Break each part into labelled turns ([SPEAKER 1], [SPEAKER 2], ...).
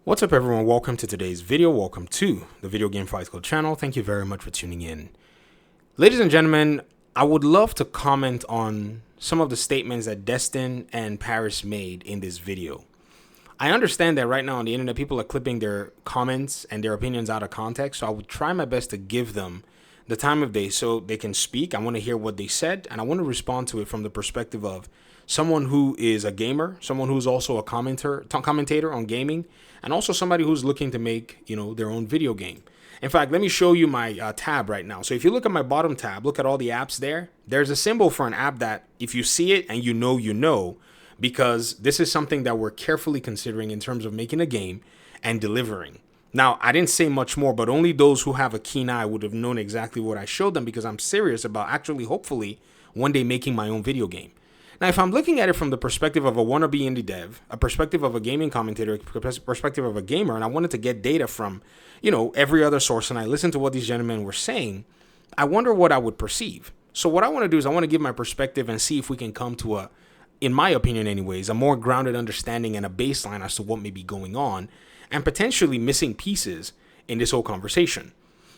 [SPEAKER 1] What's up everyone, welcome to today's video, welcome to the Video Game Fight Club channel. Thank you very much for tuning in. Ladies and gentlemen, I would love to comment on some of the statements that Destin and Parris made in this video. I understand that right now on the internet people are clipping their comments and their opinions out of context, so I would try my best to give them the time of day so they can speak. I want to hear what they said and I want to respond to it from the perspective of someone who is a gamer, someone who's also a commentator on gaming, and also somebody who's looking to make, their own video game. In fact, let me show you my tab right now. So if you look at my bottom tab, look at all the apps there. There's a symbol for an app that if you see it and you know, because this is something that we're carefully considering in terms of making a game and delivering. Now, I didn't say much more, but only those who have a keen eye would have known exactly what I showed them because I'm serious about actually, hopefully, one day making my own video game. Now, if I'm looking at it from the perspective of a wannabe indie dev, a perspective of a gaming commentator, a perspective of a gamer, and I wanted to get data from, every other source, and I listened to what these gentlemen were saying, I wonder what I would perceive. So what I want to do is I want to give my perspective and see if we can come to in my opinion anyways, a more grounded understanding and a baseline as to what may be going on and potentially missing pieces in this whole conversation.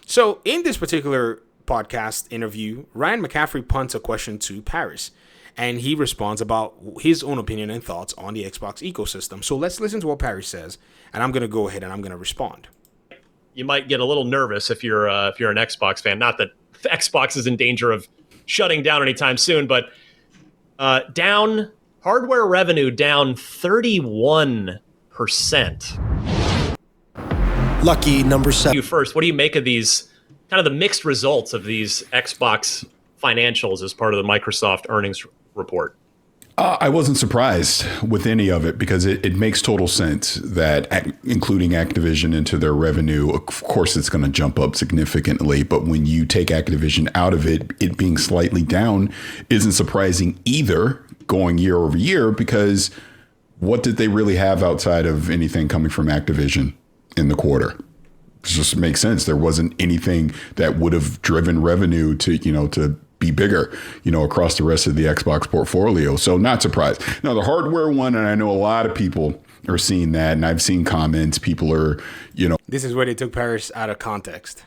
[SPEAKER 1] So in this particular podcast interview, Ryan McCaffrey punts a question to Parris. And he responds about his own opinion and thoughts on the Xbox ecosystem. So let's listen to what Parris says, and I'm going to go ahead and I'm going to respond.
[SPEAKER 2] You might get a little nervous if you're an Xbox fan. Not that Xbox is in danger of shutting down anytime soon, but hardware revenue down 31%.
[SPEAKER 3] Lucky number 7.
[SPEAKER 2] You first, what do you make of these kind of the mixed results of these Xbox financials as part of the Microsoft earnings report?
[SPEAKER 4] I wasn't surprised with any of it because it makes total sense that including Activision into their revenue, of course, it's going to jump up significantly. But when you take Activision out of it, it being slightly down isn't surprising either going year over year, because what did they really have outside of anything coming from Activision in the quarter? It just makes sense. There wasn't anything that would have driven revenue to be bigger, across the rest of the Xbox portfolio. So not surprised. Now, the hardware one, and I know a lot of people are seeing that, and I've seen comments, people are,
[SPEAKER 1] This is where they took Parris out of context.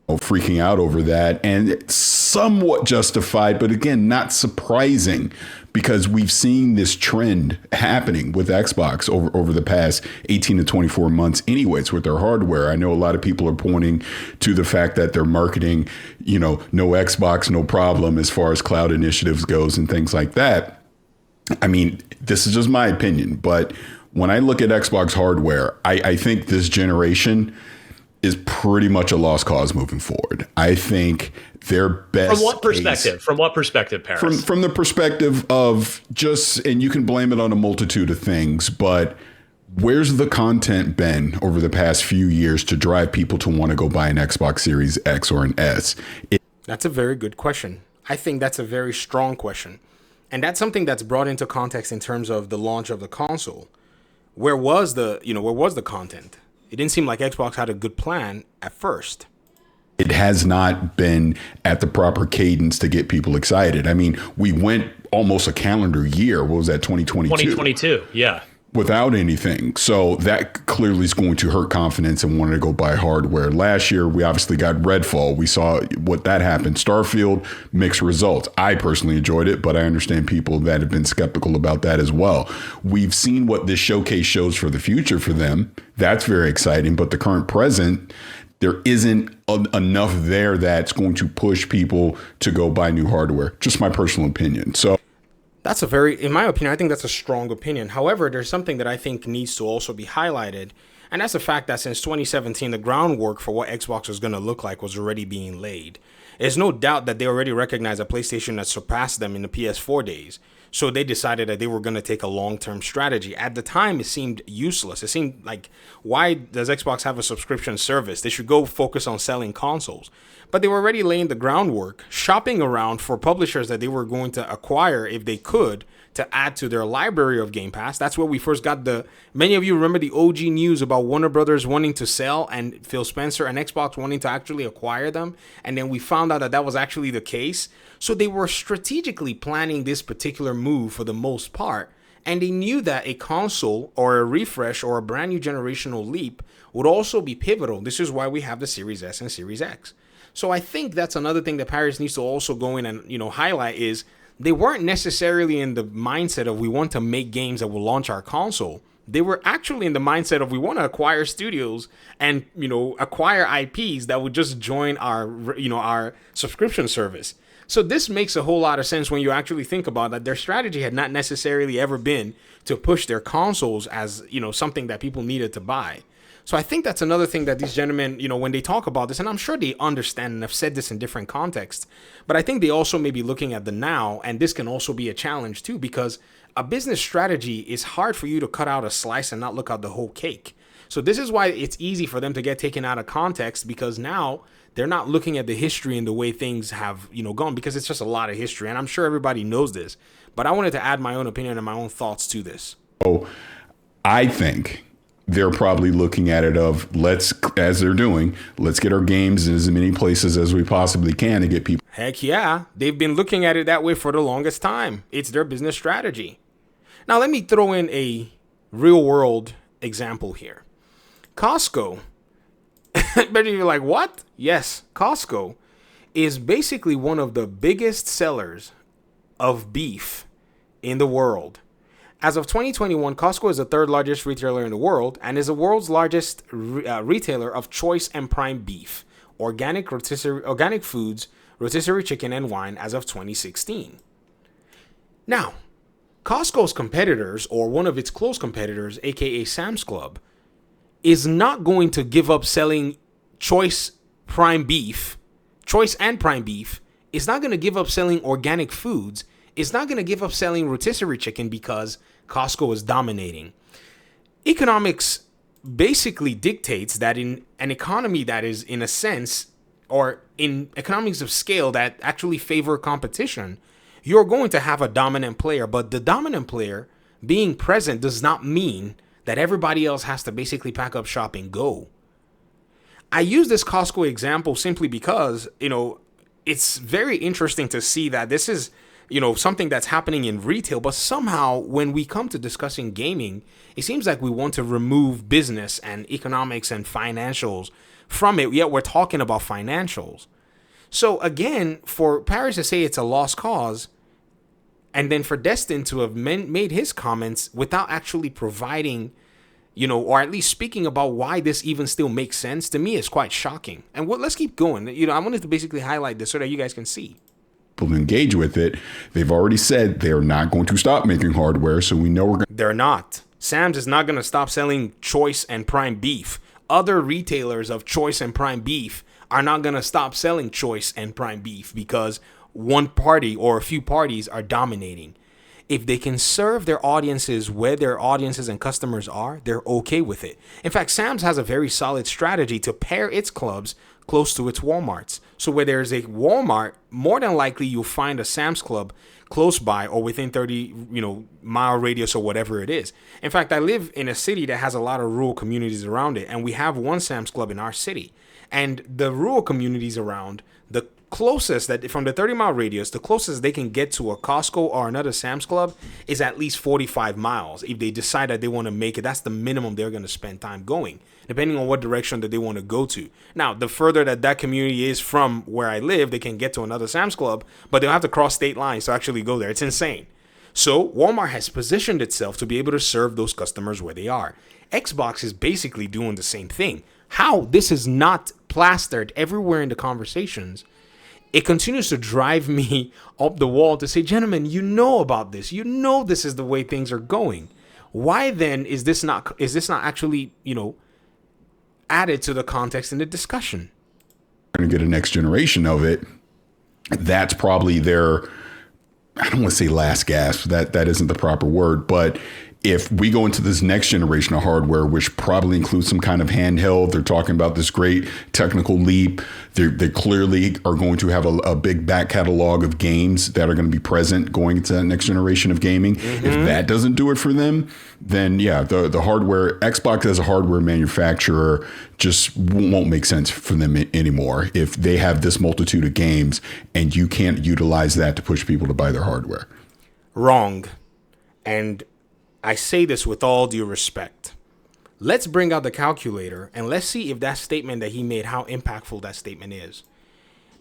[SPEAKER 4] Freaking out over that, and it's somewhat justified, but again, not surprising because we've seen this trend happening with Xbox over the past 18 to 24 months anyways with their hardware. I know a lot of people are pointing to the fact that they're marketing, no Xbox, no problem as far as cloud initiatives goes and things like that. I mean, this is just my opinion, but when I look at Xbox hardware, I think this generation is pretty much a lost cause moving forward. I think their best.
[SPEAKER 2] From what perspective? From what perspective, Parris?
[SPEAKER 4] From the perspective of and you can blame it on a multitude of things, but where's the content been over the past few years to drive people to want to go buy an Xbox Series X or an S?
[SPEAKER 1] That's a very good question. I think that's a very strong question. And that's something that's brought into context in terms of the launch of the console. Where was the content? It didn't seem like Xbox had a good plan at first.
[SPEAKER 4] It has not been at the proper cadence to get people excited. I mean, we went almost a calendar year. What was that, 2022?
[SPEAKER 2] 2022, yeah.
[SPEAKER 4] Without anything. So that clearly is going to hurt confidence and wanting to go buy hardware. Last year, we obviously got Redfall. We saw what that happened. Starfield, mixed results. I personally enjoyed it, but I understand people that have been skeptical about that as well. We've seen what this showcase shows for the future for them. That's very exciting. But the current present, there isn't enough there that's going to push people to go buy new hardware. Just my personal opinion. So
[SPEAKER 1] that's in my opinion, I think that's a strong opinion. However, there's something that I think needs to also be highlighted. And that's the fact that since 2017, the groundwork for what Xbox was going to look like was already being laid. There's no doubt that they already recognized a PlayStation that surpassed them in the PS4 days. So they decided that they were going to take a long-term strategy. At the time, it seemed useless. It seemed like, why does Xbox have a subscription service? They should go focus on selling consoles. But they were already laying the groundwork, shopping around for publishers that they were going to acquire if they could to add to their library of Game Pass. That's where we first got many of you remember the OG news about Warner Brothers wanting to sell and Phil Spencer and Xbox wanting to actually acquire them. And then we found out that that was actually the case. So they were strategically planning this particular move for the most part. And they knew that a console or a refresh or a brand new generational leap would also be pivotal. This is why we have the Series S and Series X. So I think that's another thing that Parris needs to also go in and, highlight is they weren't necessarily in the mindset of we want to make games that will launch our console. They were actually in the mindset of we want to acquire studios and, acquire IPs that would just join our subscription service. So this makes a whole lot of sense when you actually think about that. Their strategy had not necessarily ever been to push their consoles as, something that people needed to buy. So I think that's another thing that these gentlemen, when they talk about this, and I'm sure they understand and have said this in different contexts, but I think they also may be looking at the now, and this can also be a challenge too, because a business strategy is hard for you to cut out a slice and not look at the whole cake. So this is why it's easy for them to get taken out of context, because now they're not looking at the history and the way things have, gone, because it's just a lot of history. And I'm sure everybody knows this, but I wanted to add my own opinion and my own thoughts to this.
[SPEAKER 4] Oh, I think they're probably looking at it of as they're doing, let's get our games in as many places as we possibly can to get people.
[SPEAKER 1] Heck yeah. They've been looking at it that way for the longest time. It's their business strategy. Now, let me throw in a real world example here. Costco. But you're like, what? Yes, Costco is basically one of the biggest sellers of beef in the world. As of 2021, Costco is the third largest retailer in the world and is the world's largest retailer of choice and prime beef, organic foods, rotisserie chicken, and wine as of 2016. Now, Costco's competitors, or one of its close competitors, aka Sam's Club, is not going to give up selling choice and prime beef, is not going to give up selling organic foods, is not going to give up selling rotisserie chicken because Costco is dominating. Economics basically dictates that in an economy that is, in a sense, or in economies of scale that actually favor competition, you're going to have a dominant player. But the dominant player being present does not mean that everybody else has to basically pack up shop and go. I use this Costco example simply because, it's very interesting to see that this is, something that's happening in retail, but somehow when we come to discussing gaming, it seems like we want to remove business and economics and financials from it, yet we're talking about financials. So again, for Parris to say it's a lost cause, and then for Destin to have made his comments without actually providing, or at least speaking about why this even still makes sense, to me is quite shocking. And let's keep going. I wanted to basically highlight this so that you guys can see.
[SPEAKER 4] People engage with it. They've already said they're not going to stop making hardware, so we know
[SPEAKER 1] They're not. Sam's is not going to stop selling choice and prime beef. Other retailers of choice and prime beef are not going to stop selling choice and prime beef because one party or a few parties are dominating. If they can serve their audiences where their audiences and customers are, they're okay with it. In fact, Sam's has a very solid strategy to pair its clubs close to its Walmarts. So where there's a Walmart, more than likely you'll find a Sam's Club close by or within 30, mile radius or whatever it is. In fact, I live in a city that has a lot of rural communities around it, and we have one Sam's Club in our city. And the rural communities around, the closest that from the 30-mile radius, the closest they can get to a Costco or another Sam's Club is at least 45 miles. If they decide that they want to make it, that's the minimum they're going to spend time going, depending on what direction that they want to go to. Now, the further that community is from where I live, they can get to another Sam's Club, but they'll have to cross state lines to actually go there. It's insane. So Walmart has positioned itself to be able to serve those customers where they are. Xbox is basically doing the same thing. How this is not plastered everywhere in the conversations, it continues to drive me up the wall to say, gentlemen, you know about this. You know this is the way things are going. Why then is this not actually, added to the context in the discussion?
[SPEAKER 4] We're going to get a next generation of it. That's probably their, I don't want to say last gasp. That isn't the proper word, but if we go into this next generation of hardware, which probably includes some kind of handheld, they're talking about this great technical leap. They clearly are going to have a big back catalog of games that are going to be present going into that next generation of gaming. Mm-hmm. If that doesn't do it for them, then yeah, the hardware, Xbox as a hardware manufacturer just won't make sense for them anymore. If they have this multitude of games and you can't utilize that to push people to buy their hardware.
[SPEAKER 1] Wrong. And I say this with all due respect. Let's bring out the calculator and let's see if that statement that he made, how impactful that statement is.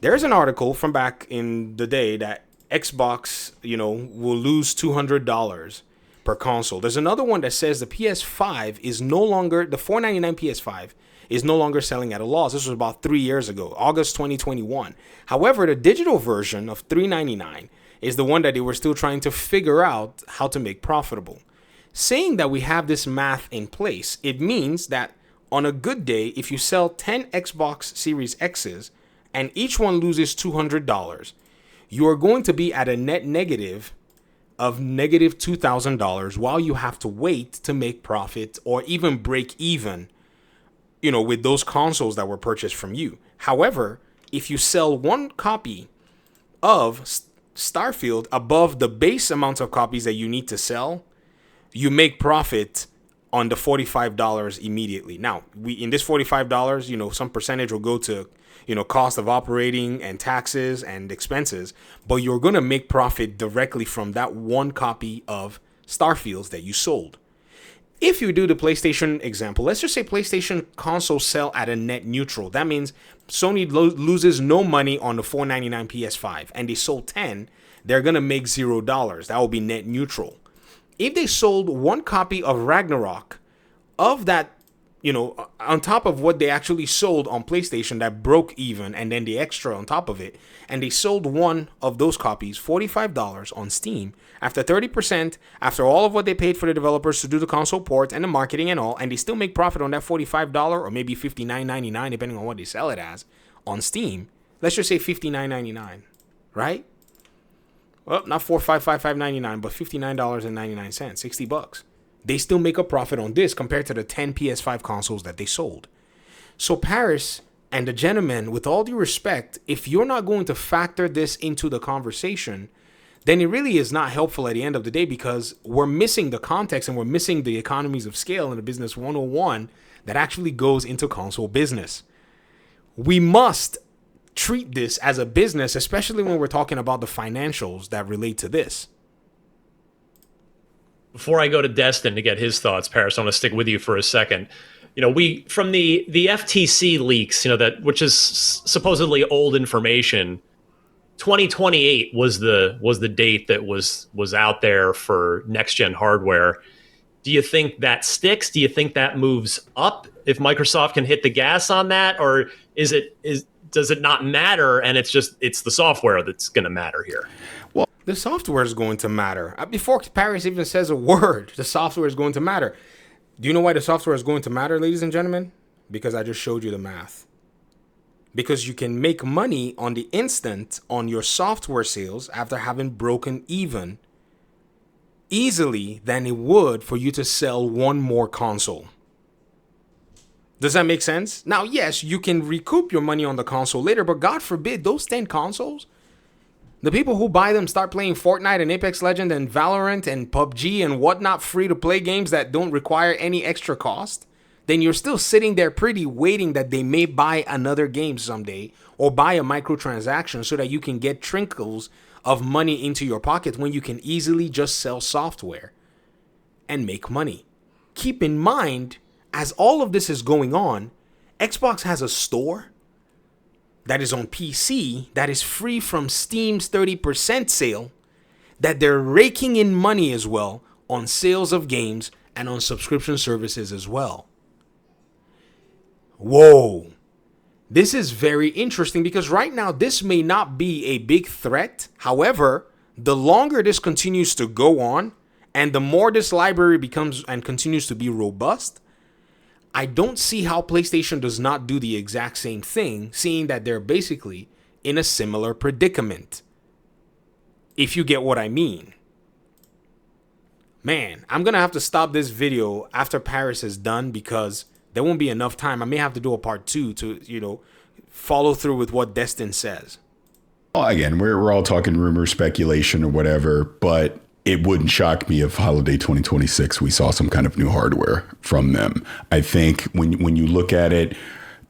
[SPEAKER 1] There's an article from back in the day that Xbox, will lose $200 per console. There's another one that says the PS5 is no longer, the $499 PS5 is no longer selling at a loss. This was about 3 years ago, August 2021. However, the digital version of $399 is the one that they were still trying to figure out how to make profitable. Saying that we have this math in place, it means that on a good day, if you sell 10 Xbox Series X's and each one loses $200, you are going to be at a net negative of negative $2,000 while you have to wait to make profit or even break even, with those consoles that were purchased from you. However, if you sell one copy of Starfield above the base amount of copies that you need to sell, you make profit on the $45 immediately. Now, in this $45, some percentage will go to, cost of operating and taxes and expenses, but you're going to make profit directly from that one copy of Starfields that you sold. If you do the PlayStation example, let's just say PlayStation consoles sell at a net neutral. That means Sony loses no money on the $499 PS5 and they sold 10, they're going to make $0. That will be net neutral. If they sold one copy of Ragnarok of that, on top of what they actually sold on PlayStation that broke even and then the extra on top of it, and they sold one of those copies, $45 on Steam, after 30%, after all of what they paid for the developers to do the console port and the marketing and all, and they still make profit on that $45 or maybe $59.99, depending on what they sell it as, on Steam, let's just say $59.99, right? Well, not $455.99, but $59.99, $60. They still make a profit on this compared to the 10 PS5 consoles that they sold. So Parris and the gentleman, with all due respect, if you're not going to factor this into the conversation, then it really is not helpful at the end of the day, because we're missing the context and we're missing the economies of scale and the business 101 that actually goes into console business. We must treat this as a business, especially when we're talking about the financials that relate to this.
[SPEAKER 2] Before I go to Destin to get his thoughts, Parris, I want to stick with you for a second. We from the FTC leaks, which is supposedly old information. 2028 was the date that was out there for next gen hardware. Do you think that sticks? Do you think that moves up if Microsoft can hit the gas on that, or does it not matter and it's the software that's going to matter here?
[SPEAKER 1] Well, the software is going to matter. Before Parris even says a word, the software is going to matter. Do you know why the software is going to matter, ladies and gentlemen? Because I just showed you the math. Because you can make money on the instant on your software sales after having broken even easily than it would for you to sell one more console. Does that make sense? Now, yes, you can recoup your money on the console later, but God forbid those 10 consoles, the people who buy them start playing Fortnite and Apex Legends and Valorant and PUBG and whatnot free-to-play games that don't require any extra cost, then you're still sitting there pretty waiting that they may buy another game someday or buy a microtransaction so that you can get trinkles of money into your pocket when you can easily just sell software and make money. Keep in mind, as all of this is going on, Xbox has a store that is on PC that is free from Steam's 30% sale, that they're raking in money as well on sales of games and on subscription services as well. Whoa. This is very interesting because right now this may not be a big threat. However, the longer this continues to go on and the more this library becomes and continues to be robust, I don't see how PlayStation does not do the exact same thing, seeing that they're basically in a similar predicament. If you get what I mean. Man, I'm going to have to stop this video after Parris is done because there won't be enough time. I may have to do a part 2 to, follow through with what Destin says.
[SPEAKER 4] Well, again, we're all talking rumor, speculation or whatever, but it wouldn't shock me if holiday 2026 we saw some kind of new hardware from them. I think when you look at it,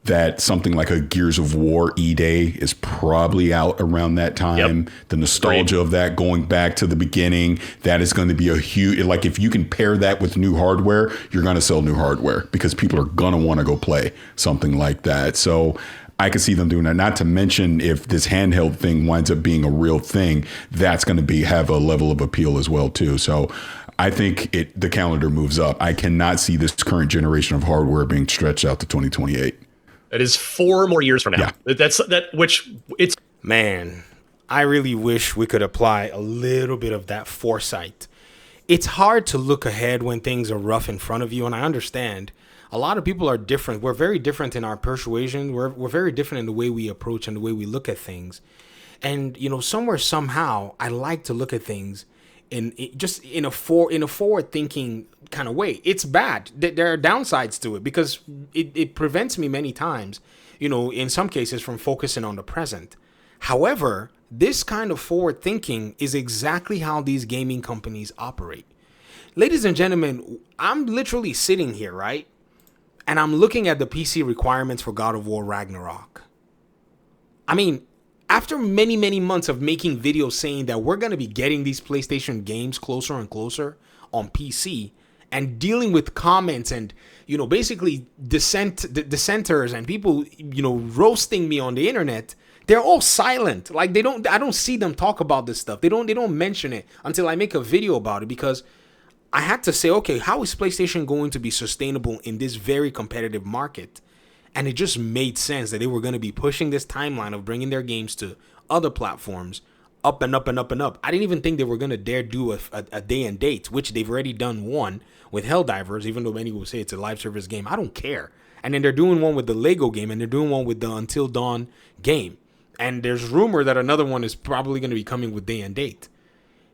[SPEAKER 4] that something like a Gears of War E-Day is probably out around that time.
[SPEAKER 2] Yep.
[SPEAKER 4] The nostalgia of that going back to the beginning, that is going to be a huge, like if you can pair that with new hardware, you're going to sell new hardware because people are going to want to go play something like that. So I can see them doing that. Not to mention if this handheld thing winds up being a real thing, that's going to have a level of appeal as well too. So I think the calendar moves up. I cannot see this current generation of hardware being stretched out to 2028.
[SPEAKER 2] That is 4 more years from now.
[SPEAKER 4] Yeah.
[SPEAKER 1] Man, I really wish we could apply a little bit of that foresight. It's hard to look ahead when things are rough in front of you, and I understand. A lot of people are different. We're very different in our persuasion. We're very different in the way we approach and the way we look at things. And, somehow, I like to look at things in a forward thinking kind of way. It's bad. There are downsides to it because it prevents me many times, in some cases from focusing on the present. However, this kind of forward thinking is exactly how these gaming companies operate. Ladies and gentlemen, I'm literally sitting here, right? And I'm looking at the PC requirements for God of War Ragnarok. I mean, after many, many months of making videos saying that we're going to be getting these PlayStation games closer and closer on PC and dealing with comments and, basically dissenters and people, roasting me on the internet, they're all silent. Like I don't see them talk about this stuff. They don't mention it until I make a video about it because I had to say, okay, how is PlayStation going to be sustainable in this very competitive market? And it just made sense that they were going to be pushing this timeline of bringing their games to other platforms up and up and up and up. I didn't even think they were going to dare do a day and date, which they've already done one with Helldivers, even though many will say it's a live service game. I don't care. And then they're doing one with the Lego game, and they're doing one with the Until Dawn game. And there's rumor that another one is probably going to be coming with day and date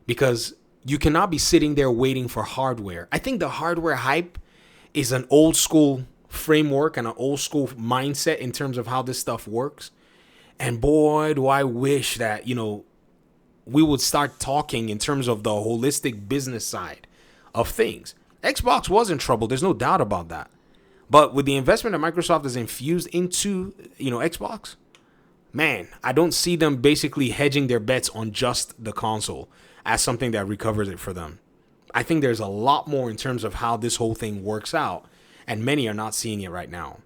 [SPEAKER 1] because you cannot be sitting there waiting for hardware. I think the hardware hype is an old school framework and an old school mindset in terms of how this stuff works. And boy, do I wish that, we would start talking in terms of the holistic business side of things. Xbox was in trouble. There's no doubt about that. But with the investment that Microsoft has infused into, Xbox, man, I don't see them basically hedging their bets on just the console as something that recovers it for them. I think there's a lot more in terms of how this whole thing works out, and many are not seeing it right now.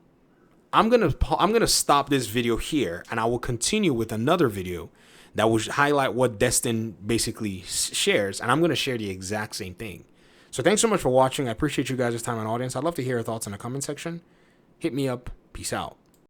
[SPEAKER 1] I'm gonna stop this video here, and I will continue with another video that will highlight what Destin basically shares, and I'm gonna share the exact same thing. So thanks so much for watching. I appreciate you guys' time and audience. I'd love to hear your thoughts in the comment section. Hit me up. Peace out.